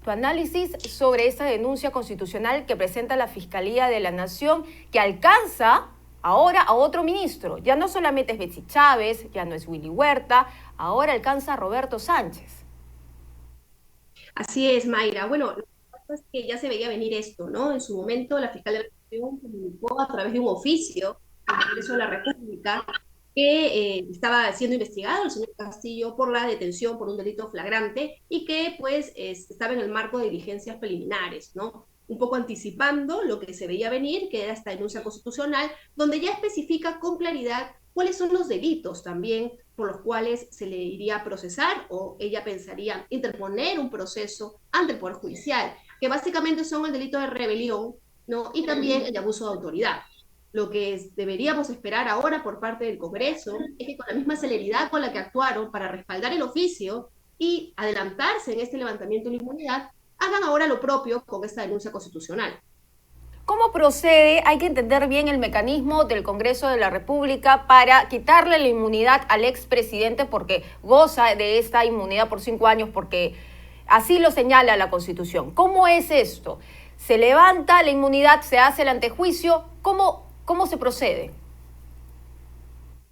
Tu análisis sobre esta denuncia constitucional que presenta la Fiscalía de la Nación, que alcanza ahora a otro ministro. Ya no solamente es Betsy Chávez, ya no es Willy Huerta, ahora alcanza a Roberto Sánchez. Así es, Mayra. Bueno, lo que pasa es que ya se veía venir esto, ¿no? En su momento, la fiscal de la Nación comunicó a través de un oficio al Congreso de la República que estaba siendo investigado el señor Castillo por la detención por un delito flagrante y que, pues, estaba en el marco de diligencias preliminares, ¿no? Un poco anticipando lo que se veía venir, que era esta denuncia constitucional, donde ya especifica con claridad cuáles son los delitos también por los cuales se le iría a procesar o ella pensaría interponer un proceso ante el Poder Judicial, que básicamente son el delito de rebelión, ¿no? Y también el de abuso de autoridad. Lo que deberíamos esperar ahora por parte del Congreso es que con la misma celeridad con la que actuaron para respaldar el oficio y adelantarse en este levantamiento de la inmunidad, hagan ahora lo propio con esta denuncia constitucional. ¿Cómo procede? Hay que entender bien el mecanismo del Congreso de la República para quitarle la inmunidad al expresidente porque goza de esta inmunidad por 5 años, porque así lo señala la Constitución. ¿Cómo es esto? ¿Se levanta la inmunidad, se hace el antejuicio? ¿Cómo se procede?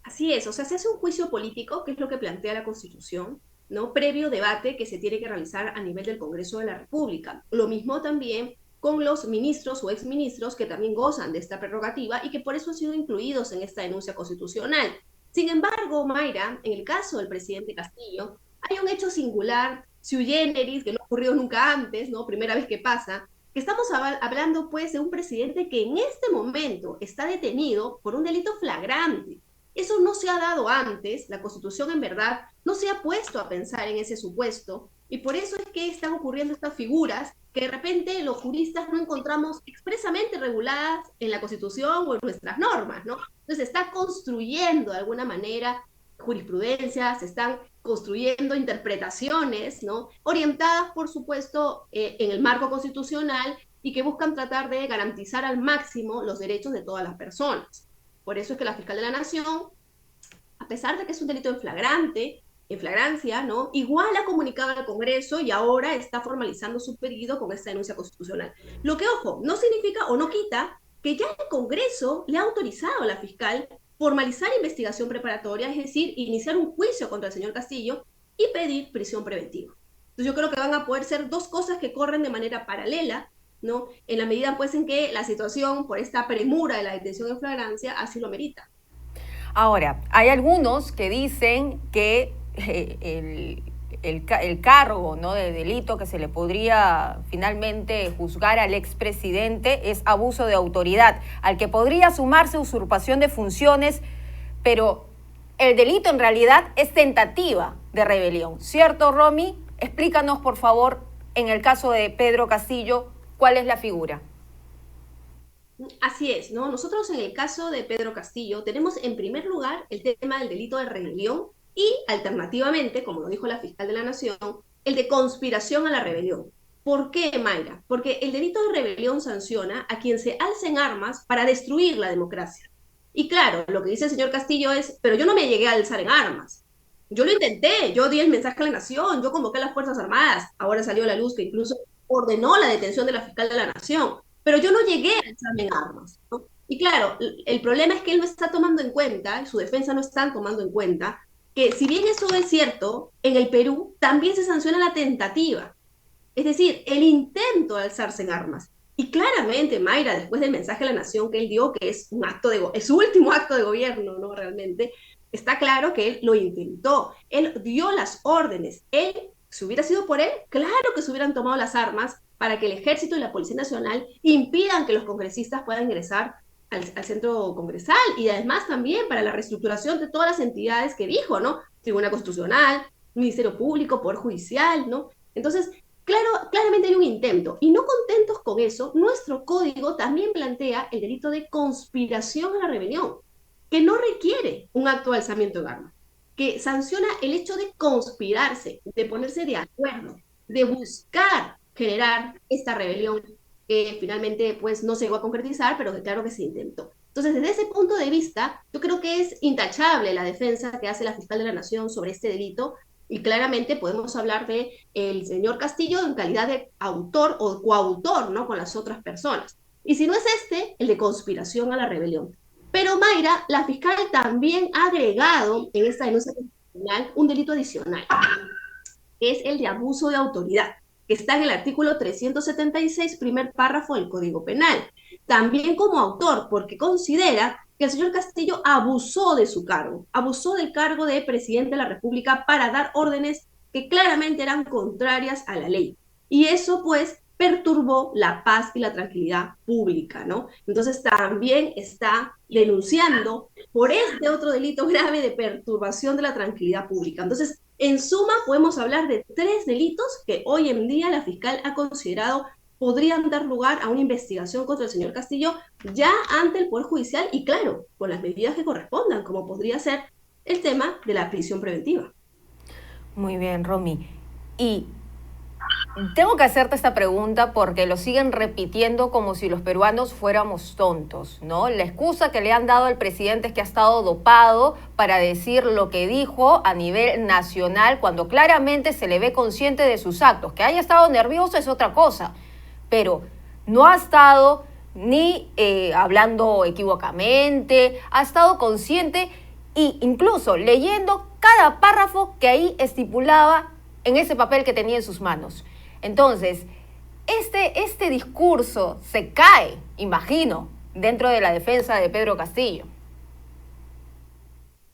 Así es, o sea, se hace un juicio político, que es lo que plantea la Constitución, ¿no? Previo debate que se tiene que realizar a nivel del Congreso de la República. Lo mismo también con los ministros o exministros que también gozan de esta prerrogativa y que por eso han sido incluidos en esta denuncia constitucional. Sin embargo, Mayra, en el caso del presidente Castillo, hay un hecho singular, sui generis, que no ha ocurrido nunca antes, ¿no? Primera vez que pasa, que estamos hablando pues de un presidente que en este momento está detenido por un delito flagrante. Eso no se ha dado antes, la Constitución en verdad no se ha puesto a pensar en ese supuesto y por eso es que están ocurriendo estas figuras que de repente los juristas no encontramos expresamente reguladas en la Constitución o en nuestras normas, ¿no? Entonces se está construyendo de alguna manera jurisprudencia, se están construyendo interpretaciones, ¿no? Orientadas, por supuesto, en el marco constitucional y que buscan tratar de garantizar al máximo los derechos de todas las personas. Por eso es que la fiscal de la Nación, a pesar de que es un delito en flagrancia, ¿no? Igual ha comunicado al Congreso y ahora está formalizando su pedido con esta denuncia constitucional. Lo que, ojo, no significa o no quita que ya el Congreso le ha autorizado a la fiscal formalizar investigación preparatoria, es decir, iniciar un juicio contra el señor Castillo y pedir prisión preventiva. Entonces yo creo que van a poder ser dos cosas que corren de manera paralela, ¿no? En la medida pues en que la situación por esta premura de la detención en flagrancia así lo merita. Ahora, hay algunos que dicen que el cargo, ¿no?, de delito que se le podría finalmente juzgar al expresidente es abuso de autoridad, al que podría sumarse usurpación de funciones, pero el delito en realidad es tentativa de rebelión. ¿Cierto, Romy? Explícanos, por favor, en el caso de Pedro Castillo, ¿cuál es la figura? Así es, ¿no? Nosotros en el caso de Pedro Castillo tenemos en primer lugar el tema del delito de rebelión y alternativamente, como lo dijo la fiscal de la Nación, el de conspiración a la rebelión. ¿Por qué, Mayra? Porque el delito de rebelión sanciona a quien se alce en armas para destruir la democracia. Y claro, lo que dice el señor Castillo es, pero yo no me llegué a alzar en armas. Yo lo intenté, yo di el mensaje a la Nación, yo convoqué a las Fuerzas Armadas. Ahora salió a la luz que incluso ordenó la detención de la fiscal de la Nación, pero yo no llegué a alzarme en armas, ¿no? Y claro, el problema es que él no está tomando en cuenta, su defensa no están tomando en cuenta, que si bien eso es cierto, en el Perú también se sanciona la tentativa, es decir, el intento de alzarse en armas. Y claramente, Mayra, después del mensaje a la nación que él dio, que es un acto es su último acto de gobierno, ¿no? Realmente, está claro que él lo intentó, él dio las órdenes, él, si hubiera sido por él, claro que se hubieran tomado las armas para que el ejército y la Policía Nacional impidan que los congresistas puedan ingresar al centro congresal y además también para la reestructuración de todas las entidades que dijo, ¿no? Tribuna Constitucional, Ministerio Público, Poder Judicial, ¿no? Entonces, claro, claramente hay un intento. Y no contentos con eso, nuestro código también plantea el delito de conspiración a la rebelión, que no requiere un acto de alzamiento de armas, que sanciona el hecho de conspirarse, de ponerse de acuerdo, de buscar generar esta rebelión que finalmente pues no se llegó a concretizar, pero que claro que se intentó. Entonces, desde ese punto de vista, yo creo que es intachable la defensa que hace la fiscal de la Nación sobre este delito Y claramente podemos hablar de el señor Castillo en calidad de autor o coautor, ¿no? Con las otras personas. Y si no es este, el de conspiración a la rebelión. Pero Mayra, la fiscal también ha agregado en esta denuncia constitucional un delito adicional, que es el de abuso de autoridad, que está en el artículo 376, primer párrafo del Código Penal. También como autor, porque considera que el señor Castillo abusó de su cargo, abusó del cargo de presidente de la República para dar órdenes que claramente eran contrarias a la ley. Y eso, pues, perturbó la paz y la tranquilidad pública, ¿no? Entonces también está denunciando por este otro delito grave de perturbación de la tranquilidad pública. Entonces, en suma, podemos hablar de 3 delitos que hoy en día la fiscal ha considerado podrían dar lugar a una investigación contra el señor Castillo ya ante el Poder Judicial y, claro, con las medidas que correspondan, como podría ser el tema de la prisión preventiva. Muy bien, Romy. Y tengo que hacerte esta pregunta porque lo siguen repitiendo como si los peruanos fuéramos tontos, ¿no? La excusa que le han dado al presidente es que ha estado dopado para decir lo que dijo a nivel nacional cuando claramente se le ve consciente de sus actos. Que haya estado nervioso es otra cosa, pero no ha estado ni hablando equivocamente, ha estado consciente e incluso leyendo cada párrafo que ahí estipulaba en ese papel que tenía en sus manos. Entonces, este discurso se cae, imagino, dentro de la defensa de Pedro Castillo.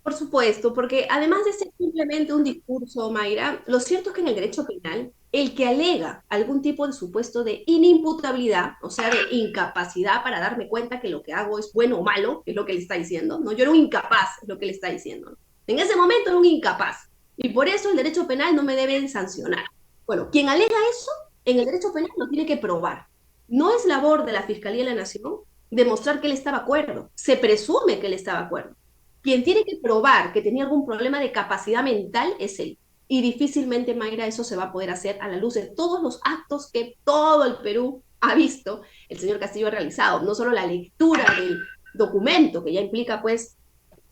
Por supuesto, porque además de ser simplemente un discurso, Mayra, lo cierto es que en el derecho penal, el que alega algún tipo de supuesto de inimputabilidad, o sea, de incapacidad para darme cuenta que lo que hago es bueno o malo, que es lo que le está diciendo, ¿no? Yo era un incapaz, es lo que le está diciendo, ¿no? En ese momento era un incapaz, y por eso el derecho penal no me debe sancionar. Bueno, quien alega eso, en el derecho penal lo tiene que probar. No es labor de la Fiscalía de la Nación demostrar que él estaba de acuerdo. Se presume que él estaba de acuerdo. Quien tiene que probar que tenía algún problema de capacidad mental es él. Y difícilmente, Mayra, eso se va a poder hacer a la luz de todos los actos que todo el Perú ha visto el señor Castillo ha realizado. No solo la lectura del documento, que ya implica, pues,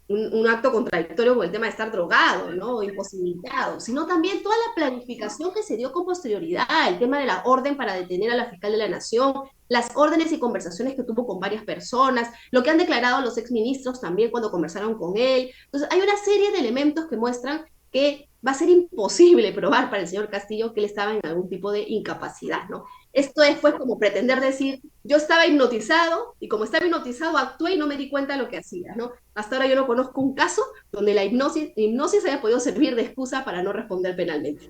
un acto contradictorio con el tema de estar drogado, ¿no? O imposibilitado, sino también toda la planificación que se dio con posterioridad, el tema de la orden para detener a la fiscal de la Nación, las órdenes y conversaciones que tuvo con varias personas, lo que han declarado los exministros también cuando conversaron con él. Entonces, hay una serie de elementos que muestran que va a ser imposible probar para el señor Castillo que él estaba en algún tipo de incapacidad, ¿no? Esto es pues como pretender decir, yo estaba hipnotizado y como estaba hipnotizado actué y no me di cuenta de lo que hacía, ¿no? Hasta ahora yo no conozco un caso donde la hipnosis haya podido servir de excusa para no responder penalmente.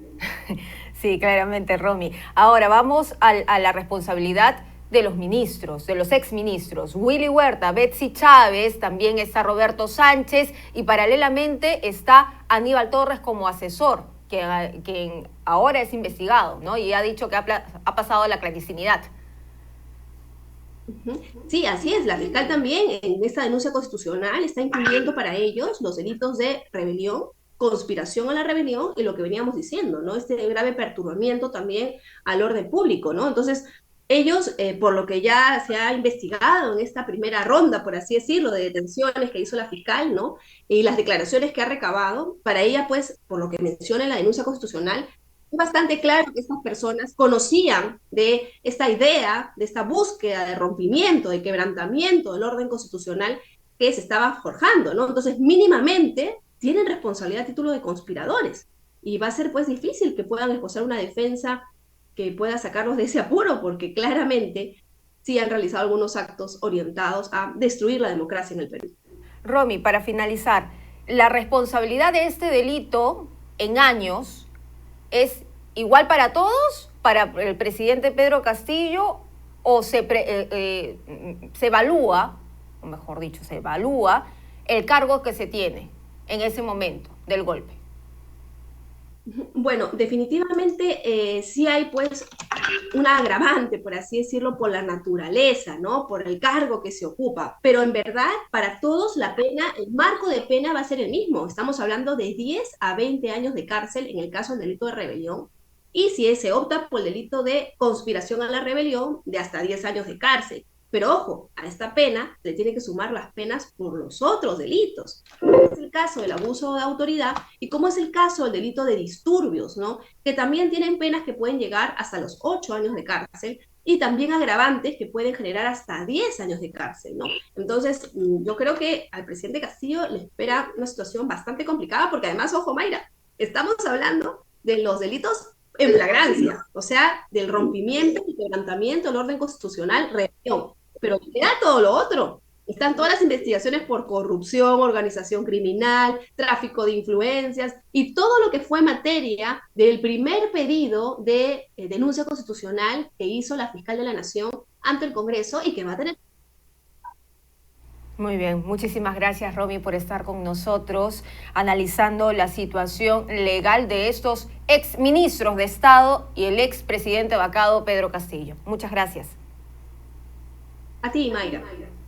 Sí, claramente, Romy. Ahora vamos a la responsabilidad de los ministros, de los exministros. Willy Huerta, Betsy Chávez, también está Roberto Sánchez y paralelamente está Aníbal Torres como asesor, quien ahora es investigado, ¿no? Y ha dicho que ha pasado la clandestinidad. Sí, así es. La fiscal también en esta denuncia constitucional está incluyendo para ellos los delitos de rebelión, conspiración a la rebelión y lo que veníamos diciendo, ¿no? Este grave perturbamiento también al orden público, ¿no? Entonces, ellos, por lo que ya se ha investigado en esta primera ronda, por así decirlo, de detenciones que hizo la fiscal, ¿no? Y las declaraciones que ha recabado, para ella, pues, por lo que menciona en la denuncia constitucional, es bastante claro que estas personas conocían de esta idea, de esta búsqueda de rompimiento, de quebrantamiento del orden constitucional que se estaba forjando, ¿no? Entonces, mínimamente tienen responsabilidad a título de conspiradores. Y va a ser pues difícil que puedan esbozar una defensa que pueda sacarlos de ese apuro, porque claramente sí han realizado algunos actos orientados a destruir la democracia en el Perú. Romy, para finalizar, la responsabilidad de este delito en años es igual para todos, para el presidente Pedro Castillo, o se evalúa, o mejor dicho, se evalúa el cargo que se tiene en ese momento del golpe. Bueno, definitivamente sí hay pues una agravante, por así decirlo, por la naturaleza, ¿no? Por el cargo que se ocupa, pero en verdad para todos la pena, el marco de pena va a ser el mismo. Estamos hablando de 10 a 20 años de cárcel en el caso del delito de rebelión y si se opta por el delito de conspiración a la rebelión, de hasta 10 años de cárcel. Pero ojo, a esta pena le tiene que sumar las penas por los otros delitos. Como es el caso del abuso de autoridad y como es el caso del delito de disturbios, ¿no? Que también tienen penas que pueden llegar hasta los 8 años de cárcel y también agravantes que pueden generar hasta 10 años de cárcel, ¿no? Entonces, yo creo que al presidente Castillo le espera una situación bastante complicada porque además, ojo, Mayra, estamos hablando de los delitos en flagrancia, o sea, del rompimiento y quebrantamiento del orden constitucional, rebelión. Pero queda todo lo otro. Están todas las investigaciones por corrupción, organización criminal, tráfico de influencias y todo lo que fue materia del primer pedido de denuncia constitucional que hizo la fiscal de la Nación ante el Congreso y que va a tener. Muy bien, muchísimas gracias, Romy, por estar con nosotros analizando la situación legal de estos exministros de Estado y el expresidente vacado Pedro Castillo. Muchas gracias. A ti, Mayra.